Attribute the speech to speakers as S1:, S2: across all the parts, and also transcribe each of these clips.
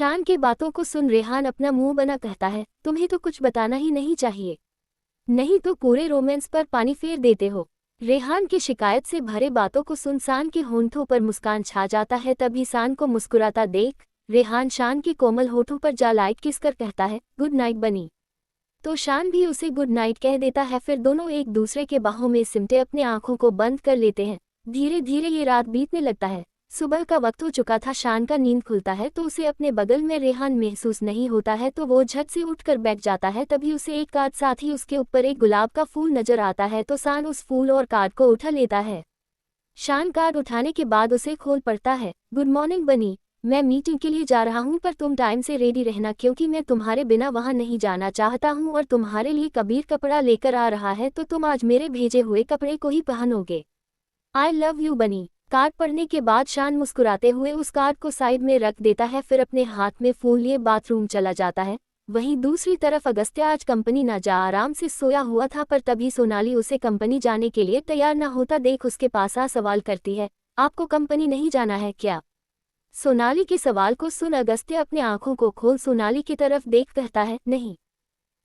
S1: शान के बातों को सुन रेहान अपना मुंह बना कहता है, तुम्हें तो कुछ बताना ही नहीं चाहिए, नहीं तो पूरे रोमांस पर पानी फेर देते हो। रेहान की शिकायत से भरे बातों को सुन शान के होंठों पर मुस्कान छा जाता है। तभी शान को मुस्कुराता देख रेहान शान के कोमल होठों पर जा लाइट किस कर कहता है, गुड नाइट बनी। तो शान भी उसे गुड नाइट कह देता है। फिर दोनों एक दूसरे के बाहों में सिमटे अपनी आंखों को बंद कर लेते हैं। धीरे धीरे ये रात बीतने लगता है। सुबह का वक्त हो चुका था। शान का नींद खुलता है तो उसे अपने बगल में रेहान महसूस नहीं होता है, तो वो झट से उठकर बैठ जाता है। तभी उसे एक कार्ड साथ ही उसके ऊपर एक गुलाब का फूल नजर आता है, तो शान उस फूल और कार्ड को उठा लेता है। शान कार्ड उठाने के बाद उसे खोल पड़ता है। गुड मॉर्निंग बनी, मैं मीटिंग के लिए जा रहा हूँ, पर तुम टाइम से रेडी रहना क्योंकि मैं तुम्हारे बिना वहाँ नहीं जाना चाहता हूँ और तुम्हारे लिए कबीर कपड़ा लेकर आ रहा है, तो तुम आज मेरे भेजे हुए कपड़े को ही पहनोगे। आई लव यू बनी। कार्ड पढ़ने के बाद शान मुस्कुराते हुए उस कार्ड को साइड में रख देता है, फिर अपने हाथ में फूल लिए बाथरूम चला जाता है। वहीं दूसरी तरफ अगस्त्या आज कंपनी न जा आराम से सोया हुआ था, पर तभी सोनाली उसे कंपनी जाने के लिए तैयार न होता देख उसके पास आ सवाल करती है, आपको कंपनी नहीं जाना है क्या? सोनाली के सवाल को सुन अगस्त्या अपनी आंखों को खोल सोनाली की तरफ देख कहता है, नहीं,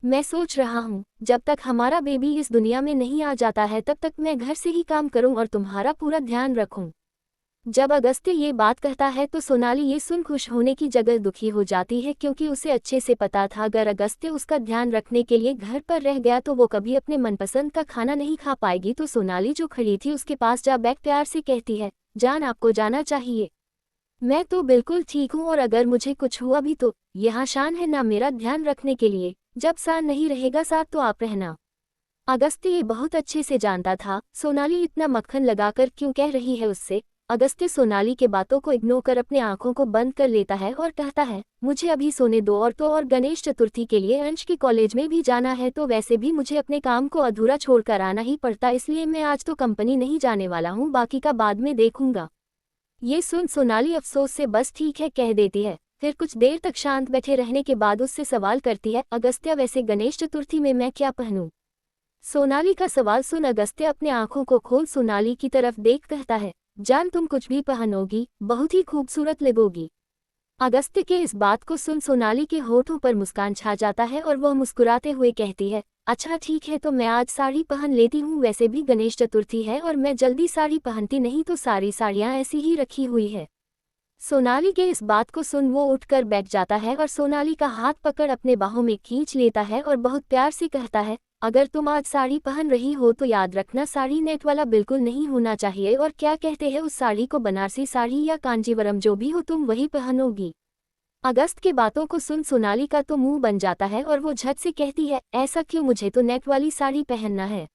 S1: मैं सोच रहा हूँ जब तक हमारा बेबी इस दुनिया में नहीं आ जाता है तब तक मैं घर से ही काम करूँ और तुम्हारा पूरा ध्यान रखूँ। जब अगस्त्य ये बात कहता है तो सोनाली ये सुन खुश होने की जगह दुखी हो जाती है, क्योंकि उसे अच्छे से पता था अगर अगस्त्य उसका ध्यान रखने के लिए घर पर रह गया तो वो कभी अपने मनपसंद का खाना नहीं खा पाएगी। तो सोनाली जो खड़ी थी उसके पास जा बैठ प्यार से कहती है, जान आपको जाना चाहिए, मैं तो बिल्कुल ठीक हूँ और अगर मुझे कुछ हुआ भी तो यहाँ शान है ना मेरा ध्यान रखने के लिए, जब शान नहीं रहेगा साथ तो आप रहना। अगस्त्य ये बहुत अच्छे से जानता था सोनाली इतना मक्खन लगाकर क्यों कह रही है उससे। अगस्त्य सोनाली के बातों को इग्नोर कर अपने आंखों को बंद कर लेता है और कहता है, मुझे अभी सोने दो, और गणेश चतुर्थी के लिए अंश के कॉलेज में भी जाना है, तो वैसे भी मुझे अपने काम को अधूरा छोड़कर आना ही पड़ता, इसलिए मैं आज तो कंपनी नहीं जाने वाला हूँ, बाकी का बाद में देखूंगा। ये सुन सोनाली अफसोस से बस ठीक है कह देती है। फिर कुछ देर तक शांत बैठे रहने के बाद उससे सवाल करती है, अगस्त्या वैसे गणेश चतुर्थी में मैं क्या पहनूं? सोनाली का सवाल सुन अगस्त्या अपने आंखों को खोल सोनाली की तरफ देख कहता है, जान तुम कुछ भी पहनोगी बहुत ही खूबसूरत लगोगी। अगस्त्य के इस बात को सुन सोनाली के होठों पर मुस्कान छा जाता है और वह मुस्कुराते हुए कहती है, अच्छा ठीक है तो मैं आज साड़ी पहन लेती हूँ, वैसे भी गणेश चतुर्थी है और मैं जल्दी साड़ी पहनती नहीं तो सारी साड़ियाँ ऐसी ही रखी हुई है। सोनाली के इस बात को सुन वो उठकर बैठ जाता है और सोनाली का हाथ पकड़ अपने बाहों में खींच लेता है और बहुत प्यार से कहता है, अगर तुम आज साड़ी पहन रही हो तो याद रखना साड़ी नेट वाला बिल्कुल नहीं होना चाहिए, और क्या कहते हैं उस साड़ी को, बनारसी साड़ी या कांजीवरम जो भी हो तुम वही पहनोगी। अगस्त के बातों को सुन सोनाली का तो मुंह बन जाता है और वो झट से कहती है, ऐसा क्यों, मुझे तो नेट वाली साड़ी पहनना है।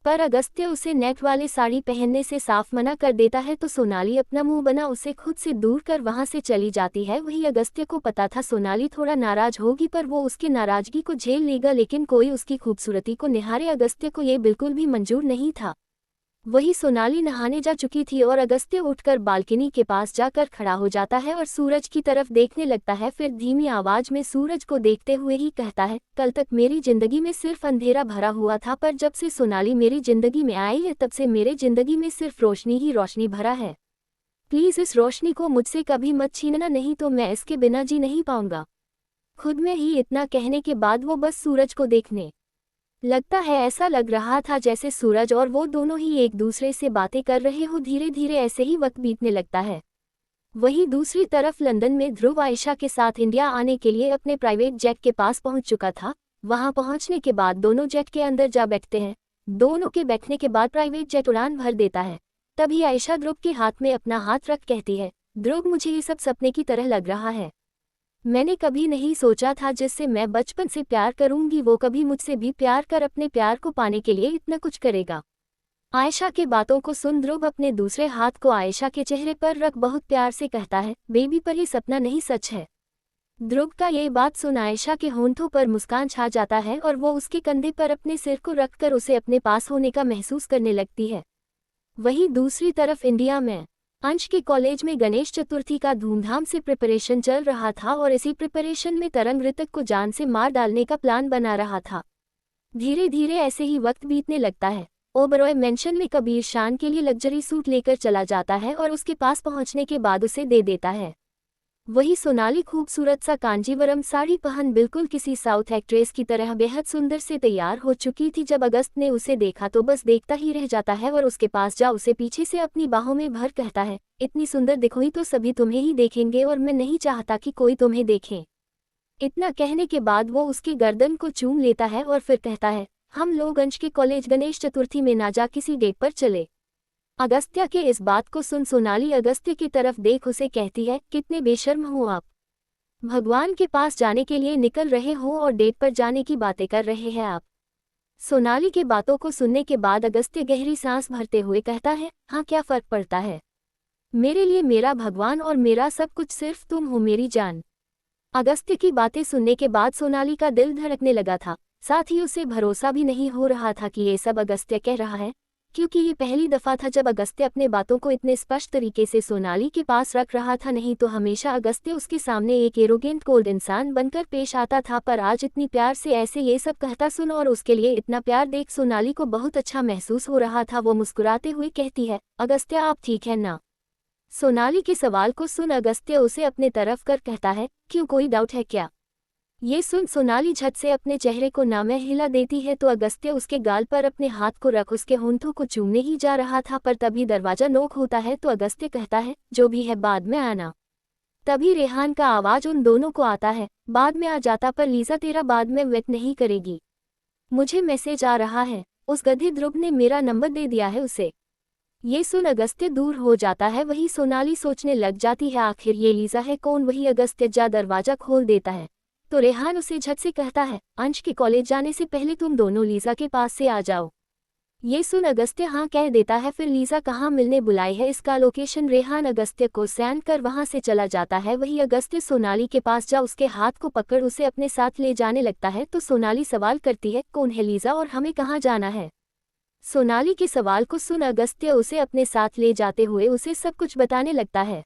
S1: पर अगस्त्य उसे नेट वाली साड़ी पहनने से साफ मना कर देता है, तो सोनाली अपना मुंह बना उसे खुद से दूर कर वहां से चली जाती है। वही अगस्त्य को पता था सोनाली थोड़ा नाराज होगी, पर वो उसकी नाराजगी को झेल लेगा, लेकिन कोई उसकी खूबसूरती को निहारे अगस्त्य को ये बिल्कुल भी मंजूर नहीं था। वही सोनाली नहाने जा चुकी थी और अगस्त्य उठकर बालकनी के पास जाकर खड़ा हो जाता है और सूरज की तरफ देखने लगता है। फिर धीमी आवाज में सूरज को देखते हुए ही कहता है, कल तक मेरी जिंदगी में सिर्फ अंधेरा भरा हुआ था, पर जब से सोनाली मेरी जिंदगी में आई है तब से मेरे जिंदगी में सिर्फ रोशनी ही रोशनी भरा है। प्लीज इस रोशनी को मुझसे कभी मत छीनना, नहीं तो मैं इसके बिना जी नहीं पाऊंगा। खुद में ही इतना कहने के बाद वो बस सूरज को देखने लगता है। ऐसा लग रहा था जैसे सूरज और वो दोनों ही एक दूसरे से बातें कर रहे हो। धीरे धीरे ऐसे ही वक्त बीतने लगता है। वहीं दूसरी तरफ लंदन में ध्रुव आयशा के साथ इंडिया आने के लिए अपने प्राइवेट जेट के पास पहुंच चुका था। वहां पहुंचने के बाद दोनों जेट के अंदर जा बैठते हैं। दोनों के बैठने के बाद प्राइवेट जेट उड़ान भर देता है। तभी आयशा ध्रुव के हाथ में अपना हाथ रख कहती है, ध्रुव मुझे ये सब सपने की तरह लग रहा है। मैंने कभी नहीं सोचा था जिससे मैं बचपन से प्यार करूंगी वो कभी मुझसे भी प्यार कर अपने प्यार को पाने के लिए इतना कुछ करेगा। आयशा के बातों को सुन ध्रुव अपने दूसरे हाथ को आयशा के चेहरे पर रख बहुत प्यार से कहता है, बेबी पर ये सपना नहीं सच है। ध्रुव का ये बात सुन आयशा के होंठों पर मुस्कान छा जाता है और वो उसके कंधे पर अपने सिर को रखकर उसे अपने पास होने का महसूस करने लगती है। वहीं दूसरी तरफ इंडिया में अंश के कॉलेज में गणेश चतुर्थी का धूमधाम से प्रिपरेशन चल रहा था और इसी प्रिपरेशन में तरंग ऋतिक को जान से मार डालने का प्लान बना रहा था। धीरे धीरे ऐसे ही वक्त बीतने लगता है। ओबरॉय मेंशन में कबीर शान के लिए लग्जरी सूट लेकर चला जाता है और उसके पास पहुंचने के बाद उसे दे देता है। वही सोनाली खूबसूरत सा कांजीवरम साड़ी पहन बिल्कुल किसी साउथ एक्ट्रेस की तरह बेहद सुंदर से तैयार हो चुकी थी। जब अगस्त ने उसे देखा तो बस देखता ही रह जाता है और उसके पास जा उसे पीछे से अपनी बाहों में भर कहता है, इतनी सुंदर दिखोगी तो सभी तुम्हें ही देखेंगे और मैं नहीं चाहता कि कोई तुम्हें देखे। इतना कहने के बाद वो उसकी गर्दन को चूम लेता है और फिर कहता है, हम लोग अंश के कॉलेज गणेश चतुर्थी में ना जा किसी डेट पर चले। अगस्त्या के इस बात को सुन सोनाली अगस्त्य की तरफ देख उसे कहती है, कितने बेशर्म हो आप। भगवान के पास जाने के लिए निकल रहे हो और डेट पर जाने की बातें कर रहे हैं आप। सोनाली के बातों को सुनने के बाद अगस्त्य गहरी सांस भरते हुए कहता है, हाँ क्या फर्क पड़ता है, मेरे लिए मेरा भगवान और मेरा सब कुछ सिर्फ तुम हो मेरी जान। अगस्त्य की बातें सुनने के बाद सोनाली का दिल धड़कने लगा था, साथ ही उसे भरोसा भी नहीं हो रहा था कि ये सब अगस्त्य कह रहा है, क्योंकि ये पहली दफा था जब अगस्त्य अपने बातों को इतने स्पष्ट तरीके से सोनाली के पास रख रहा था। नहीं तो हमेशा अगस्त्य उसके सामने एक एरोगेंट कोल्ड इंसान बनकर पेश आता था, पर आज इतनी प्यार से ऐसे ये सब कहता सुन और उसके लिए इतना प्यार देख सोनाली को बहुत अच्छा महसूस हो रहा था। वो मुस्कुराते हुए कहती है, अगस्त्य आप ठीक है ना। सोनाली के सवाल को सुन अगस्त्य उसे अपने तरफ कर कहता है, क्यों कोई डाउट है क्या। ये सुन सोनाली झट से अपने चेहरे को नामे हिला देती है तो अगस्त्य उसके गाल पर अपने हाथ को रख उसके होंठों को चूमने ही जा रहा था, पर तभी दरवाजा नोक होता है तो अगस्त्य कहता है, जो भी है बाद में आना। तभी रेहान का आवाज उन दोनों को आता है, बाद में आ जाता पर लीजा तेरा बाद में वेट नहीं करेगी, मुझे मैसेज आ रहा है, उस गधे ध्रुव ने मेरा नंबर दे दिया है उसे। ये सुन अगस्त्य दूर हो जाता है। वही सोनाली सोचने लग जाती है, आखिर ये लीजा है कौन। वही अगस्त्य जा दरवाजा खोल देता है तो रेहान उसे झट से कहता है, अंश के कॉलेज जाने से पहले तुम दोनों लीजा के पास से आ जाओ। ये सुन अगस्त्य हाँ कह देता है। फिर लीजा कहाँ मिलने बुलाई है इसका लोकेशन रेहान अगस्त्य को सेंड कर वहां से चला जाता है। वही अगस्त्य सोनाली के पास जा उसके हाथ को पकड़ उसे अपने साथ ले जाने लगता है तो सोनाली सवाल करती है, कौन है लीजा और हमें कहाँ जाना है। सोनाली के सवाल को सुन अगस्त्य उसे अपने साथ ले जाते हुए उसे सब कुछ बताने लगता है।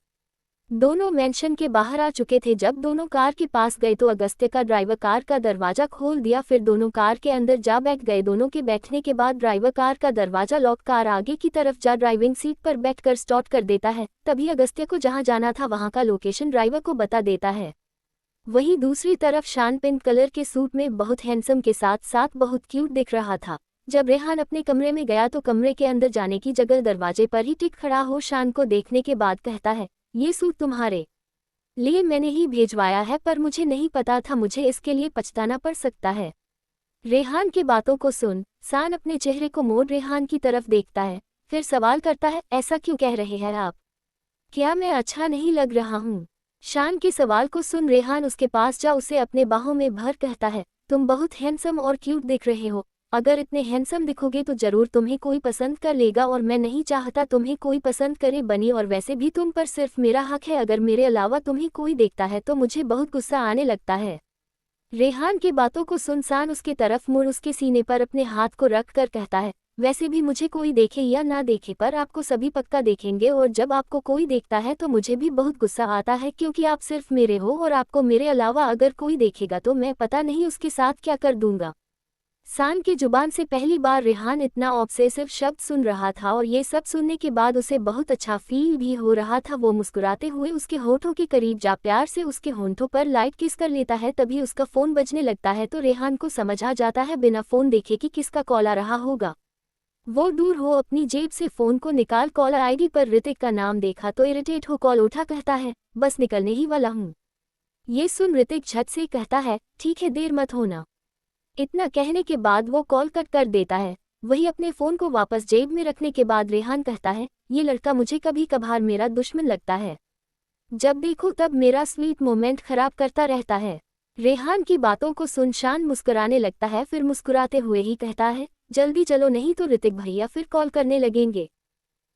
S1: दोनों मेंशन के बाहर आ चुके थे। जब दोनों कार के पास गए तो अगस्त्य का ड्राइवर कार का दरवाजा खोल दिया। फिर दोनों कार के अंदर जा बैठ गए। दोनों के बैठने के बाद ड्राइवर कार का दरवाजा लॉक कार आगे की तरफ जा ड्राइविंग सीट पर बैठकर स्टार्ट कर देता है। तभी अगस्त्य को जहां जाना था वहां का लोकेशन ड्राइवर को बता देता है। वहीं दूसरी तरफ शान पिंक कलर के सूट में बहुत हैंडसम के साथ साथ बहुत क्यूट दिख रहा था। जब रेहान अपने कमरे में गया तो कमरे के अंदर जाने की जगह दरवाजे पर ही टिक खड़ा हो शान को देखने के बाद कहता है, ये सूट तुम्हारे लिए मैंने ही भेजवाया है, पर मुझे नहीं पता था, मुझे इसके लिए पछताना पड़ सकता है। रेहान की बातों को सुन शान अपने चेहरे को मोड़ रेहान की तरफ देखता है, फिर सवाल करता है, ऐसा क्यों कह रहे हैं आप, क्या मैं अच्छा नहीं लग रहा हूँ। शान के सवाल को सुन रेहान उसके पास जा उसे अपने बाहों में भर कहता है, तुम बहुत हैंडसम और क्यूट दिख रहे हो, अगर इतने हैंडसम दिखोगे तो जरूर तुम्हें कोई पसंद कर लेगा और मैं नहीं चाहता तुम्हें कोई पसंद करे बनी, और वैसे भी तुम पर सिर्फ मेरा हक है, अगर मेरे अलावा तुम्हें कोई देखता है तो मुझे बहुत गुस्सा आने लगता है। रेहान की बातों को सुन शान उसकी तरफ मुड़ उसके सीने पर अपने हाथ को रख कर कहता है, वैसे भी मुझे कोई देखे या ना देखे पर आपको सभी पक्का देखेंगे, और जब आपको कोई देखता है तो मुझे भी बहुत गुस्सा आता है, क्योंकि आप सिर्फ मेरे हो और आपको मेरे अलावा अगर कोई देखेगा तो मैं पता नहीं उसके साथ क्या कर दूंगा। शान की जुबान से पहली बार रेहान इतना ऑब्सेसिव शब्द सुन रहा था और ये सब सुनने के बाद उसे बहुत अच्छा फील भी हो रहा था। वो मुस्कुराते हुए उसके होठों के करीब जा प्यार से उसके होंठों पर लाइट किस कर लेता है। तभी उसका फोन बजने लगता है तो रेहान को समझ आ जाता है बिना फोन देखे कि किसका कॉल आ रहा होगा। वो दूर हो अपनी जेब से फोन को निकाल कॉलर आईडी पर ऋतिक का नाम देखा तो इरिटेट हो कॉल उठा कहता है, बस निकलने ही वाला हूँ। ये सुन ऋतिक झट से कहता है, ठीक है देर मत होना। इतना कहने के बाद वो कॉल कट कर देता है। वही अपने फ़ोन को वापस जेब में रखने के बाद रेहान कहता है, ये लड़का मुझे कभी कभार मेरा दुश्मन लगता है, जब देखो तब मेरा स्वीट मोमेंट खराब करता रहता है। रेहान की बातों को सुन शान मुस्कुराने लगता है, फिर मुस्कुराते हुए ही कहता है, जल्दी चलो नहीं तो ऋतिक भैया फिर कॉल करने लगेंगे।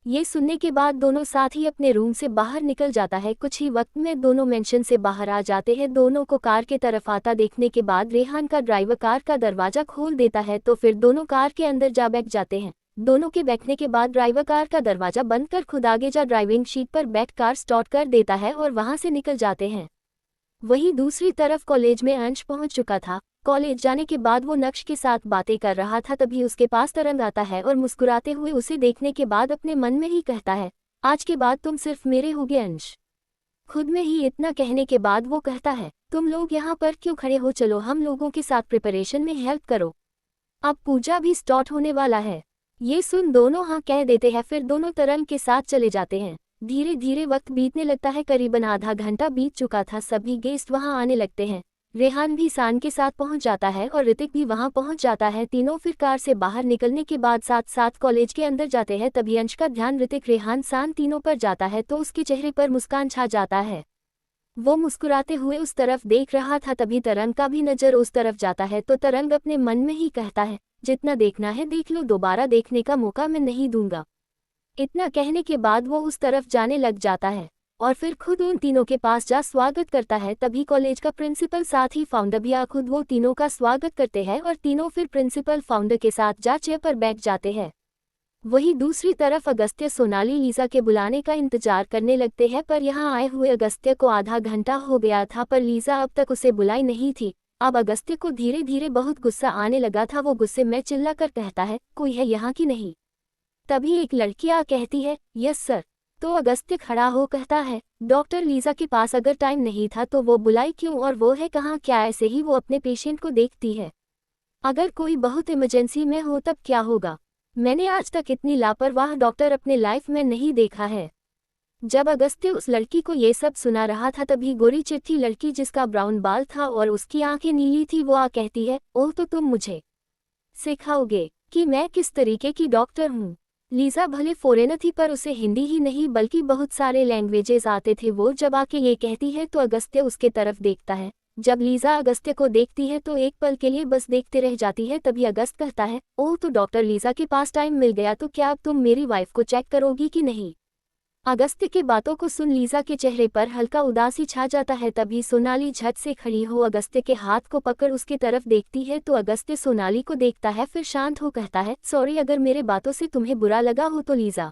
S1: ये सुनने के बाद दोनों साथ ही अपने रूम से बाहर निकल जाता है। कुछ ही वक्त में दोनों मेंशन से बाहर आ जाते हैं। दोनों को कार के तरफ आता देखने के बाद रेहान का ड्राइवर कार का दरवाजा खोल देता है तो फिर दोनों कार के अंदर जा बैठ जाते हैं। दोनों के बैठने के बाद ड्राइवर कार का दरवाजा बंद कर खुद आगे जा ड्राइविंग सीट पर बैठ कार स्टार्ट कर देता है और वहां से निकल जाते हैं। वहीं दूसरी तरफ कॉलेज में अंश पहुंच चुका था। कॉलेज जाने के बाद वो नक्श के साथ बातें कर रहा था, तभी उसके पास तरंग आता है और मुस्कुराते हुए उसे देखने के बाद अपने मन में ही कहता है, आज के बाद तुम सिर्फ मेरे होगे अंश। खुद में ही इतना कहने के बाद वो कहता है, तुम लोग यहाँ पर क्यों खड़े हो, चलो हम लोगों के साथ प्रिपरेशन में हेल्प करो, अब पूजा भी स्टार्ट होने वाला है। ये सुन दोनों हाँ कह देते हैं, फिर दोनों तरंग के साथ चले जाते हैं। धीरे धीरे वक्त बीतने लगता है, करीबन आधा घंटा बीत चुका था। सभी गेस्ट वहाँ आने लगते हैं। रेहान भी सान के साथ पहुँच जाता है और ऋतिक भी वहाँ पहुँच जाता है। तीनों फिर कार से बाहर निकलने के बाद साथ साथ कॉलेज के अंदर जाते हैं। तभी अंश का ध्यान ऋतिक, रेहान, सान तीनों पर जाता है तो उसके चेहरे पर मुस्कान छा जाता है। वो मुस्कुराते हुए उस तरफ देख रहा था। तभी तरंग का भी नज़र उस तरफ जाता है तो तरंग अपने मन में ही कहता है, जितना देखना है देख लो, दोबारा देखने का मौका मैं नहीं दूंगा। इतना कहने के बाद वो उस तरफ जाने लग जाता है और फिर खुद उन तीनों के पास जा स्वागत करता है। तभी कॉलेज का प्रिंसिपल साथ ही फाउंडर भी खुद वो तीनों का स्वागत करते हैं और तीनों फिर प्रिंसिपल फाउंडर के साथ जा चेयर पर बैठ जाते हैं। वहीं दूसरी तरफ अगस्त्य, सोनाली लीजा के बुलाने का इंतजार करने लगते हैं, पर यहाँ आए हुए अगस्त्य को आधा घंटा हो गया था पर लीजा अब तक उसे बुलाई नहीं थी। अब अगस्त्य को धीरे धीरे बहुत गुस्सा आने लगा था। वो गुस्से में चिल्लाकर कहता है, कोई है यहाँ की नहीं। तभी एक लड़की कहती है, यस सर। तो अगस्त्य खड़ा हो कहता है, डॉक्टर लीजा के पास अगर टाइम नहीं था तो वो बुलाई क्यों, और वो है कहाँ? क्या ऐसे ही वो अपने पेशेंट को देखती है? अगर कोई बहुत इमरजेंसी में हो तब क्या होगा? मैंने आज तक इतनी लापरवाह डॉक्टर अपने लाइफ में नहीं देखा है। जब अगस्त्य उस लड़की को ये सब सुना रहा था तभी गोरी चिट्ठी लड़की जिसका ब्राउन बाल था और उसकी आंखें नीली थी वो कहती है, ओह तो तुम मुझे सिखाओगे कि मैं किस तरीके की डॉक्टर हूँ। लीजा भले फॉरेनर थी पर उसे हिंदी ही नहीं बल्कि बहुत सारे लैंग्वेजेस आते थे। वो जब आके ये कहती है तो अगस्त्य उसके तरफ देखता है। जब लीजा अगस्त्य को देखती है तो एक पल के लिए बस देखते रह जाती है। तभी अगस्त कहता है, ओह तो डॉक्टर लीजा के पास टाइम मिल गया तो क्या अब तुम मेरी वाइफ को चेक करोगी कि नहीं? अगस्त्य की बातों को सुन लीजा के चेहरे पर हल्का उदासी छा जाता है। तभी सोनाली झट से खड़ी हो अगस्त्य के हाथ को पकड़ उसके तरफ देखती है तो अगस्त्य सोनाली को देखता है, फिर शांत हो कहता है, सॉरी अगर मेरे बातों से तुम्हें बुरा लगा हो तो लीजा,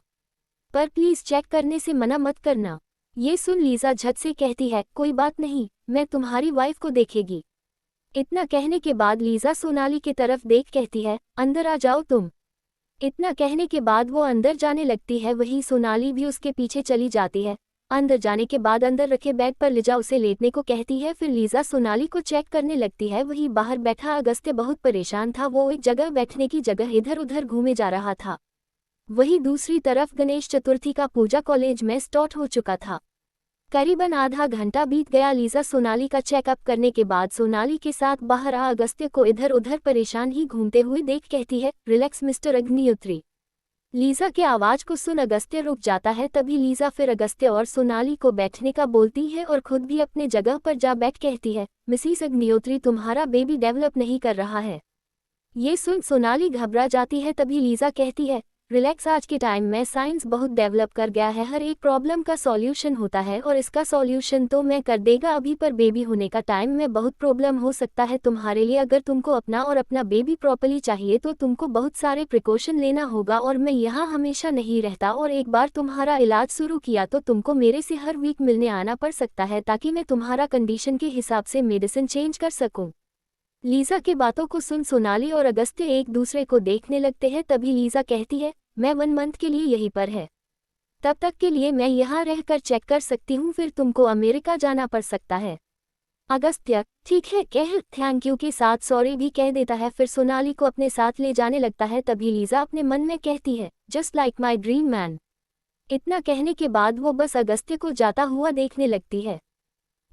S1: पर प्लीज चेक करने से मना मत करना। ये सुन लीजा झट से कहती है, कोई बात नहीं, मैं तुम्हारी वाइफ को देखेगी। इतना कहने के बाद लीजा सोनाली की तरफ देख कहती है, अंदर आ जाओ तुम। इतना कहने के बाद वो अंदर जाने लगती है। वहीं सोनाली भी उसके पीछे चली जाती है। अंदर जाने के बाद अंदर रखे बेड पर लीजा उसे लेटने को कहती है। फिर लीजा सोनाली को चेक करने लगती है। वहीं बाहर बैठा अगस्त्य बहुत परेशान था। वो एक जगह बैठने की जगह इधर उधर घूमे जा रहा था। वहीं दूसरी तरफ गणेश चतुर्थी का पूजा कॉलेज में स्टार्ट हो चुका था। करीबन आधा घंटा बीत गया। लीजा सोनाली का चेकअप करने के बाद सोनाली के साथ बाहर अगस्त्य को इधर उधर परेशान ही घूमते हुए देख कहती है, रिलैक्स मिस्टर अग्निहोत्री। लीजा के आवाज को सुन अगस्त्य रुक जाता है। तभी लीजा फिर अगस्त्य और सोनाली को बैठने का बोलती है और खुद भी अपने जगह पर जा बैठ कहती है, मिसिस अग्निहोत्री तुम्हारा बेबी डेवलप नहीं कर रहा है। ये सुन सोनाली घबरा जाती है। तभी लीजा कहती है, रिलैक्स, आज के टाइम में साइंस बहुत डेवलप कर गया है। हर एक प्रॉब्लम का सॉल्यूशन होता है और इसका सॉल्यूशन तो मैं कर देगा अभी, पर बेबी होने का टाइम में बहुत प्रॉब्लम हो सकता है तुम्हारे लिए। अगर तुमको अपना और अपना बेबी प्रॉपर्ली चाहिए तो तुमको बहुत सारे प्रिकॉशन लेना होगा और मैं यहाँ हमेशा नहीं रहता, और एक बार तुम्हारा इलाज शुरू किया तो तुमको मेरे से हर वीक मिलने आना पड़ सकता है ताकि मैं तुम्हारा कंडीशन के हिसाब से मेडिसिन चेंज कर सकूँ। लीजा की बातों को सुन सोनाली और अगस्त्य एक दूसरे को देखने लगते हैं। तभी लीजा कहती है, मैं 1 मंथ के लिए यहीं पर है, तब तक के लिए मैं यहाँ रहकर चेक कर सकती हूँ, फिर तुमको अमेरिका जाना पड़ सकता है। अगस्त्य ठीक है कह थैंक यू के साथ सॉरी भी कह देता है। फिर सोनाली को अपने साथ ले जाने लगता है। तभी लीजा अपने मन में कहती है, just like my dream man. इतना कहने के बाद वो बस अगस्त्य को जाता हुआ देखने लगती है।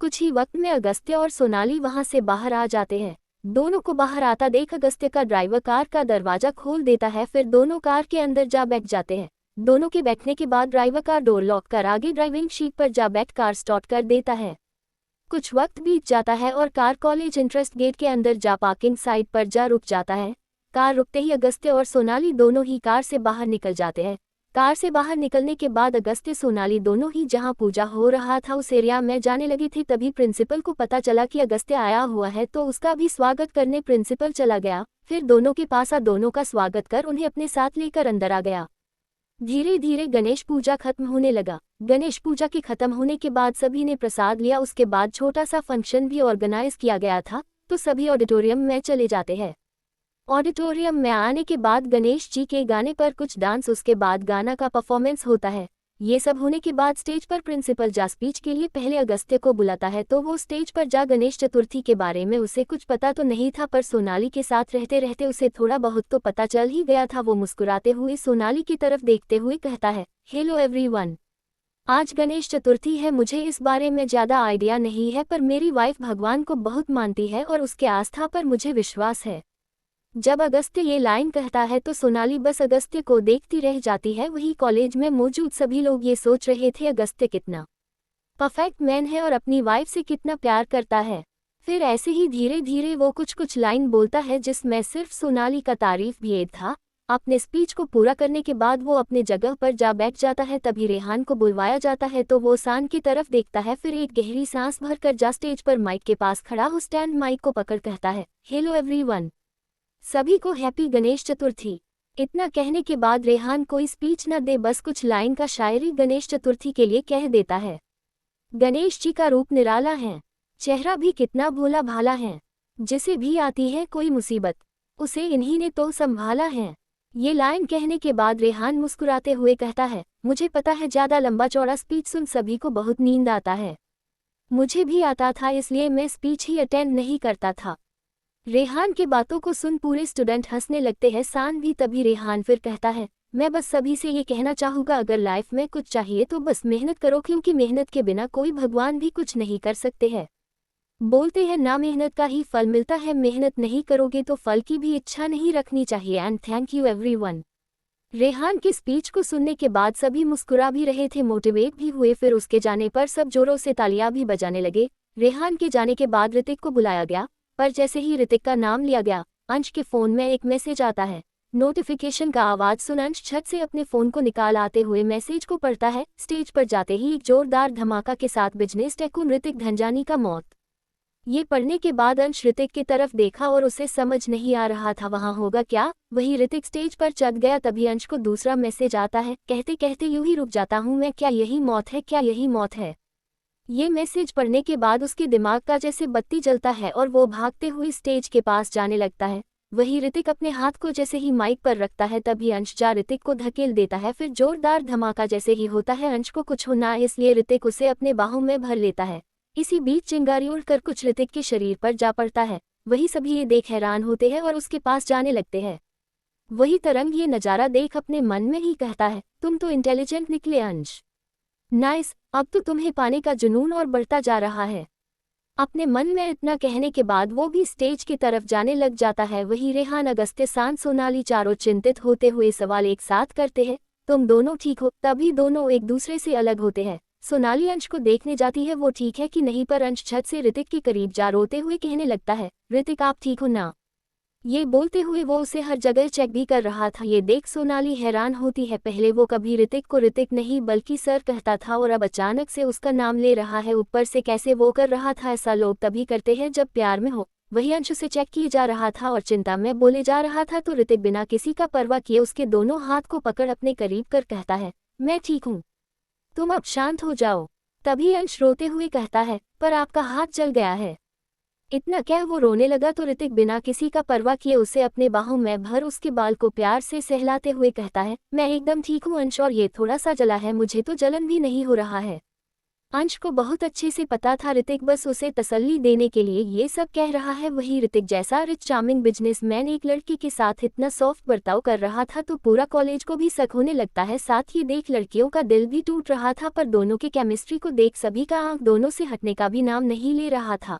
S1: कुछ ही वक्त में अगस्त्य और सोनाली वहाँ से बाहर आ जाते हैं। दोनों को बाहर आता देख अगस्त्य का ड्राइवर कार का दरवाजा खोल देता है। फिर दोनों कार के अंदर जा बैठ जाते हैं। दोनों के बैठने के बाद ड्राइवर कार डोर लॉक कर आगे ड्राइविंग सीट पर जा बैठ कार स्टार्ट कर देता है। कुछ वक्त बीत जाता है और कार कॉलेज इंटरेस्ट गेट के अंदर जा पार्किंग साइट पर जा रुक जाता है। कार रुकते ही अगस्त्य और सोनाली दोनों ही कार से बाहर निकल जाते हैं। कार से बाहर निकलने के बाद अगस्त्य सोनाली दोनों ही जहां पूजा हो रहा था उस एरिया में जाने लगी थी। तभी प्रिंसिपल को पता चला कि अगस्त्य आया हुआ है तो उसका भी स्वागत करने प्रिंसिपल चला गया। फिर दोनों के पास दोनों का स्वागत कर उन्हें अपने साथ लेकर अंदर आ गया। धीरे धीरे गणेश पूजा खत्म होने लगा। गणेश पूजा के खत्म होने के बाद सभी ने प्रसाद लिया। उसके बाद छोटा सा फंक्शन भी ऑर्गेनाइज किया गया था तो सभी ऑडिटोरियम में चले जाते हैं। ऑडिटोरियम में आने के बाद गणेश जी के गाने पर कुछ डांस, उसके बाद गाना का परफॉर्मेंस होता है। ये सब होने के बाद स्टेज पर प्रिंसिपल जा स्पीच के लिए पहले अगस्त्य को बुलाता है तो वो स्टेज पर जा गणेश चतुर्थी के बारे में उसे कुछ पता तो नहीं था, पर सोनाली के साथ रहते रहते उसे थोड़ा बहुत तो पता चल ही गया था। वो मुस्कुराते हुए सोनाली की तरफ देखते हुए कहता है, हेलो एवरीवन, आज गणेश चतुर्थी है। मुझे इस बारे में ज़्यादा आइडिया नहीं है, पर मेरी वाइफ भगवान को बहुत मानती है और उसके आस्था पर मुझे विश्वास है। जब अगस्त्य ये लाइन कहता है तो सोनाली बस अगस्त्य को देखती रह जाती है। वही कॉलेज में मौजूद सभी लोग ये सोच रहे थे अगस्त्य कितना परफेक्ट मैन है और अपनी वाइफ से कितना प्यार करता है। फिर ऐसे ही धीरे धीरे वो कुछ लाइन बोलता है जिसमें सिर्फ सोनाली का तारीफ भी था। अपने स्पीच को पूरा करने के बाद वो अपने जगह पर जा बैठ जाता है। तभी रेहान को बुलवाया जाता है तो वो सान की तरफ देखता है, फिर एक गहरी सांस भरकर जा स्टेज पर माइक के पास खड़ा हो स्टैंड माइक को पकड़ कहता है, हेलो एवरीवन, सभी को हैप्पी गणेश चतुर्थी। इतना कहने के बाद रेहान कोई स्पीच न दे, बस कुछ लाइन का शायरी गणेश चतुर्थी के लिए कह देता है। गणेश जी का रूप निराला है, चेहरा भी कितना भोला भाला है, जिसे भी आती है कोई मुसीबत उसे इन्हीं ने तो संभाला है। ये लाइन कहने के बाद रेहान मुस्कुराते हुए कहता है, मुझे पता है ज़्यादा लंबा चौड़ा स्पीच सुन सभी को बहुत नींद आता है, मुझे भी आता था, इसलिए मैं स्पीच ही अटेंड नहीं करता था। रेहान के बातों को सुन पूरे स्टूडेंट हंसने लगते हैं, सान भी। तभी रेहान फिर कहता है, मैं बस सभी से ये कहना चाहूँगा, अगर लाइफ में कुछ चाहिए तो बस मेहनत करो, क्योंकि मेहनत के बिना कोई भगवान भी कुछ नहीं कर सकते हैं। बोलते हैं ना, मेहनत का ही फल मिलता है, मेहनत नहीं करोगे तो फल की भी इच्छा नहीं रखनी चाहिए। And thank you everyone. Rehan की स्पीच को सुनने के बाद सभी मुस्कुरा भी रहे थे, मोटिवेट भी हुए। फिर उसके जाने पर सब जोरों से तालियां भी बजाने लगे। रेहान के जाने के बाद ऋतिक को बुलाया गया, पर जैसे ही ऋतिक का नाम लिया गया अंश के फ़ोन में एक मैसेज आता है। नोटिफिकेशन का आवाज़ सुन अंश छत से अपने फ़ोन को निकाल आते हुए मैसेज को पढ़ता है। स्टेज पर जाते ही एक जोरदार धमाका के साथ बिजनेस टाइकून ऋतिक धनजानी का मौत। ये पढ़ने के बाद अंश ऋतिक की तरफ देखा और उसे समझ नहीं आ रहा था वहाँ होगा क्या। वही ऋतिक स्टेज पर चढ़ गया। तभी अंश को दूसरा मैसेज आता है, कहते कहते यूं ही रुक जाता हूँ मैं, क्या यही मौत है, क्या यही मौत है। ये मैसेज पढ़ने के बाद उसके दिमाग का जैसे बत्ती जलता है और वो भागते हुए स्टेज के पास जाने लगता है। वही ऋतिक अपने हाथ को जैसे ही माइक पर रखता है तभी अंश जा ऋतिक को धकेल देता है। फिर जोरदार धमाका जैसे ही होता है, अंश को कुछ होना इसलिए ऋतिक उसे अपने बाहों में भर लेता है। इसी बीच चिंगारी उड़कर कुछ ऋतिक के शरीर पर जा पड़ता है। वही सभी ये देख हैरान होते हैं और उसके पास जाने लगते हैं। वही तरंग ये नज़ारा देख अपने मन में ही कहता है, तुम तो इंटेलिजेंट निकले अंश, नाइस, अब तो तुम्हें पाने का जुनून और बढ़ता जा रहा है। अपने मन में इतना कहने के बाद वो भी स्टेज की तरफ जाने लग जाता है। वही रेहान, अगस्त्य, सान, सोनाली चारों चिंतित होते हुए सवाल एक साथ करते हैं, तुम दोनों ठीक हो। तभी दोनों एक दूसरे से अलग होते हैं। सोनाली अंश को देखने जाती है वो ठीक है कि नहीं, पर अंश छत से ऋतिक के करीब जा रोते हुए कहने लगता है, ऋतिक आप ठीक हो ना। ये बोलते हुए वो उसे हर जगह चेक भी कर रहा था। ये देख सोनाली हैरान होती है, पहले वो कभी ऋतिक को ऋतिक नहीं बल्कि सर कहता था और अब अचानक से उसका नाम ले रहा है। ऊपर से कैसे वो कर रहा था, ऐसा लोग तभी करते हैं जब प्यार में हो। वही अंश उसे चेक किए जा रहा था और चिंता में बोले जा रहा था, तो ऋतिक बिना किसी का परवाह किए उसके दोनों हाथ को पकड़ अपने करीब कर कहता है, मैं ठीक हूँ, तुम अब शांत हो जाओ। तभी अंश रोते हुए कहता है, पर आपका हाथ जल गया है। इतना क्या, वो रोने लगा तो ऋतिक बिना किसी का परवाह किए उसे अपने बाहों में भर उसके बाल को प्यार से सहलाते हुए कहता है, मैं एकदम ठीक हूँ अंश, और ये थोड़ा सा जला है, मुझे तो जलन भी नहीं हो रहा है। अंश को बहुत अच्छे से पता था ऋतिक बस उसे तसल्ली देने के लिए ये सब कह रहा है। वही ऋतिक जैसा रिच चार्मिंग बिजनेसमैन एक लड़की के साथ इतना सॉफ्ट बर्ताव कर रहा था तो पूरा कॉलेज को भी शक होने लगता है। साथ ही देख लड़कियों का दिल भी टूट रहा था, पर दोनों की केमिस्ट्री को देख सभी का आंख दोनों से हटने का भी नाम नहीं ले रहा था।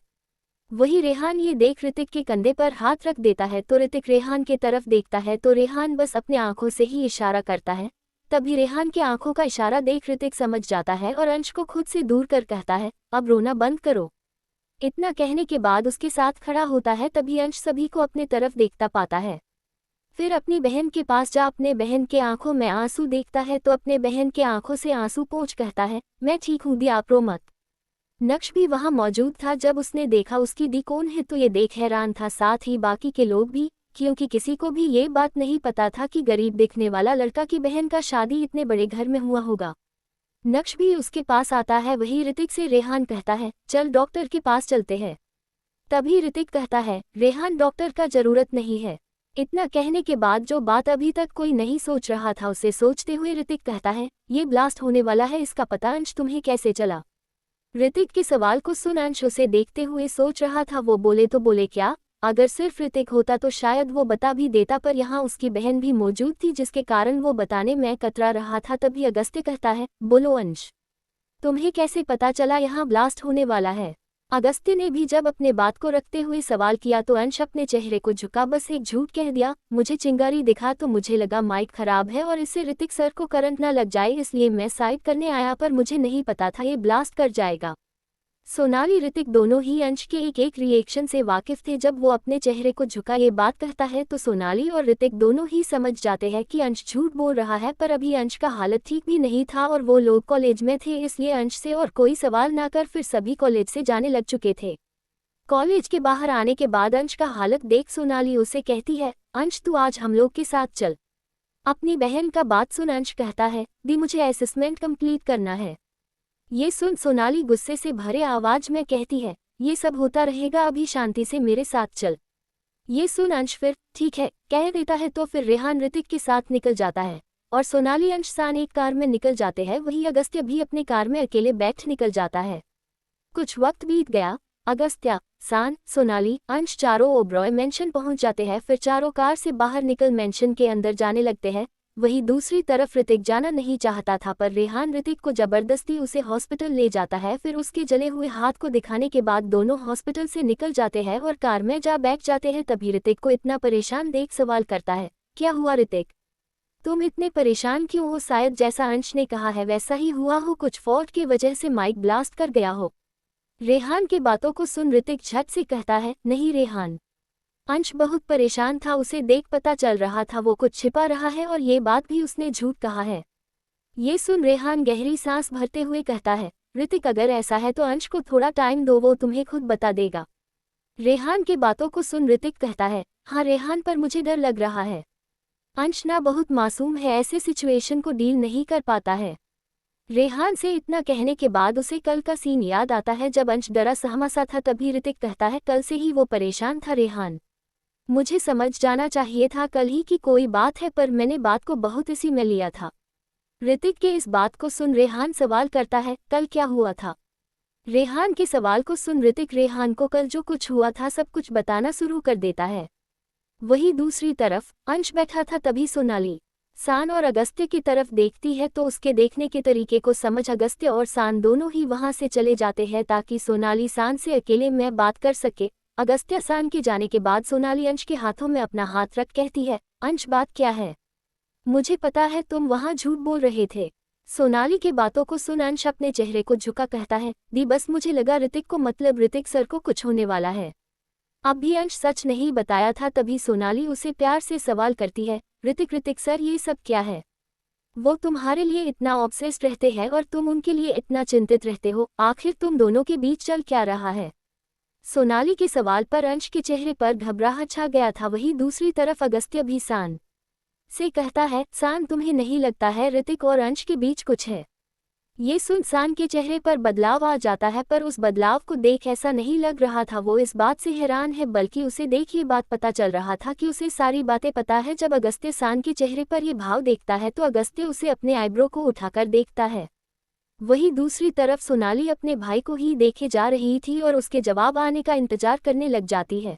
S1: वही रेहान ये देख ऋतिक के कंधे पर हाथ रख देता है तो ऋतिक रेहान के तरफ देखता है तो रेहान बस अपने आंखों से ही इशारा करता है। तभी रेहान के आंखों का इशारा देख ऋतिक समझ जाता है और अंश को खुद से दूर कर कहता है, अब रोना बंद करो। इतना कहने के बाद उसके साथ खड़ा होता है। तभी अंश सभी को अपने तरफ देखता पाता है। फिर अपनी बहन के पास जा अपने बहन के आंखों में आंसू देखता है तो अपने बहन के आंखों से आंसू पोंछ कहता है, मैं ठीक हूँ दी, आप रो मत। नक्श भी वहाँ मौजूद था। जब उसने देखा उसकी दी कौन है तो ये देख हैरान था, साथ ही बाकी के लोग भी, क्योंकि किसी को भी ये बात नहीं पता था कि गरीब दिखने वाला लड़का की बहन का शादी इतने बड़े घर में हुआ होगा। नक्श भी उसके पास आता है। वही ऋतिक से रेहान कहता है, चल डॉक्टर के पास चलते हैं। तभी ऋतिक कहता है, रेहान डॉक्टर का जरूरत नहीं है, इतना कहने के बाद जो बात अभी तक कोई नहीं सोच रहा था उसे सोचते हुए ऋतिक कहता है, ये ब्लास्ट होने वाला है, इसका पता अंश तुम्हें कैसे चला? ऋतिक के सवाल को सुन अंश उसे देखते हुए सोच रहा था। वो बोले तो बोले क्या, अगर सिर्फ ऋतिक होता तो शायद वो बता भी देता, पर यहाँ उसकी बहन भी मौजूद थी जिसके कारण वो बताने में कतरा रहा था। तभी अगस्त्य कहता है, बोलो अंश, तुम्हें कैसे पता चला यहाँ ब्लास्ट होने वाला है? अगस्त्य ने भी जब अपने बात को रखते हुए सवाल किया तो अंश अपने चेहरे को झुका बस एक झूठ कह दिया, मुझे चिंगारी दिखा तो मुझे लगा माइक खराब है और इससे ऋतिक सर को करंट न लग जाए, इसलिए मैं साइड करने आया, पर मुझे नहीं पता था ये ब्लास्ट कर जाएगा। सोनाली ऋतिक दोनों ही अंश के एक एक रिएक्शन से वाकिफ थे। जब वो अपने चेहरे को झुका ये बात कहता है तो सोनाली और ऋतिक दोनों ही समझ जाते हैं कि अंश झूठ बोल रहा है, पर अभी अंश का हालत ठीक भी नहीं था और वो लोग कॉलेज में थे, इसलिए अंश से और कोई सवाल ना कर फिर सभी कॉलेज से जाने लग चुके थे। कॉलेज के बाहर आने के बाद अंश का हालत देख सोनाली उसे कहती है, अंश तू आज हम लोग के साथ चल। अपनी बहन का बात सुन अंश कहता है, दी मुझे असेसमेंट कंप्लीट करना है। ये सुन सोनाली गुस्से से भरे आवाज में कहती है, ये सब होता रहेगा, अभी शांति से मेरे साथ चल। ये सुन अंश फिर ठीक है कह देता है तो फिर रेहान ऋतिक के साथ निकल जाता है और सोनाली अंश सान एक कार में निकल जाते हैं। वहीं अगस्त्य भी अपने कार में अकेले बैठ निकल जाता है। कुछ वक्त बीत गया। अगस्त्य, सान, सोनाली, अंश चारों ओबरॉय मेंशन पहुंच जाते हैं। फिर चारों कार से बाहर निकल मेंशन के अंदर जाने लगते हैं। वहीं दूसरी तरफ ऋतिक जाना नहीं चाहता था, पर रेहान ऋतिक को जबरदस्ती उसे हॉस्पिटल ले जाता है। फिर उसके जले हुए हाथ को दिखाने के बाद दोनों हॉस्पिटल से निकल जाते हैं और कार में जा बैठ जाते हैं। तभी ऋतिक को इतना परेशान देख सवाल करता है, क्या हुआ ऋतिक, तुम इतने परेशान क्यों हो? शायद जैसा अंश ने कहा है वैसा ही हुआ हो, कुछ फॉल्ट की वजह से माइक ब्लास्ट कर गया हो। रेहान की बातों को सुन ऋतिक झट से कहता है, नहीं रेहान। अंश बहुत परेशान था, उसे देख पता चल रहा था वो कुछ छिपा रहा है और ये बात भी उसने झूठ कहा है। ये सुन रेहान गहरी सांस भरते हुए कहता है, ऋतिक अगर ऐसा है तो अंश को थोड़ा टाइम दो, वो तुम्हें खुद बता देगा। रेहान की बातों को सुन ऋतिक कहता है, हाँ रेहान, पर मुझे डर लग रहा है। अंश ना बहुत मासूम है, ऐसे सिचुएशन को डील नहीं कर पाता है। रेहान से इतना कहने के बाद उसे कल का सीन याद आता है जब अंश डरा सहमा सा था। तभी ऋतिक कहता है, कल से ही वो परेशान था रेहान, मुझे समझ जाना चाहिए था कल ही की कोई बात है, पर मैंने बात को बहुत इसी में लिया था। ऋतिक के इस बात को सुन रेहान सवाल करता है, कल क्या हुआ था? रेहान के सवाल को सुन ऋतिक रेहान को कल जो कुछ हुआ था सब कुछ बताना शुरू कर देता है। वहीं दूसरी तरफ अंश बैठा था। तभी सोनाली सान और अगस्त्य की तरफ देखती है तो उसके देखने के तरीके को समझ अगस्त्य और सान दोनों ही वहां से चले जाते हैं ताकि सोनाली सान से अकेले में बात कर सके। अगस्त्य सान के जाने के बाद सोनाली अंश के हाथों में अपना हाथ रख कहती है, अंश बात क्या है? मुझे पता है तुम वहां झूठ बोल रहे थे। सोनाली के बातों को सुन अंश अपने चेहरे को झुका कहता है, दी बस मुझे लगा ऋतिक को मतलब ऋतिक सर को कुछ होने वाला है। अब भी अंश सच नहीं बताया था। तभी सोनाली उसे प्यार से सवाल करती है, ऋतिक सर ये सब क्या है? वो तुम्हारे लिए इतना ऑब्सेस्ड रहते हैं और तुम उनके लिए इतना चिंतित रहते हो, आखिर तुम दोनों के बीच चल क्या रहा है? सोनाली के सवाल पर अंश के चेहरे पर घबराहट छा गया था। वहीं दूसरी तरफ अगस्त्य भी सान से कहता है, सान तुम्हें नहीं लगता है ऋतिक और अंश के बीच कुछ है? ये सुन सान के चेहरे पर बदलाव आ जाता है, पर उस बदलाव को देख ऐसा नहीं लग रहा था वो इस बात से हैरान है, बल्कि उसे देख ये बात पता चल रहा था कि उसे सारी बातें पता है। जब अगस्त्य सान के चेहरे पर ये भाव देखता है तो अगस्त्य उसे अपने आईब्रो को उठाकर देखता है। वहीं दूसरी तरफ सोनाली अपने भाई को ही देखे जा रही थी और उसके जवाब आने का इंतजार करने लग जाती है।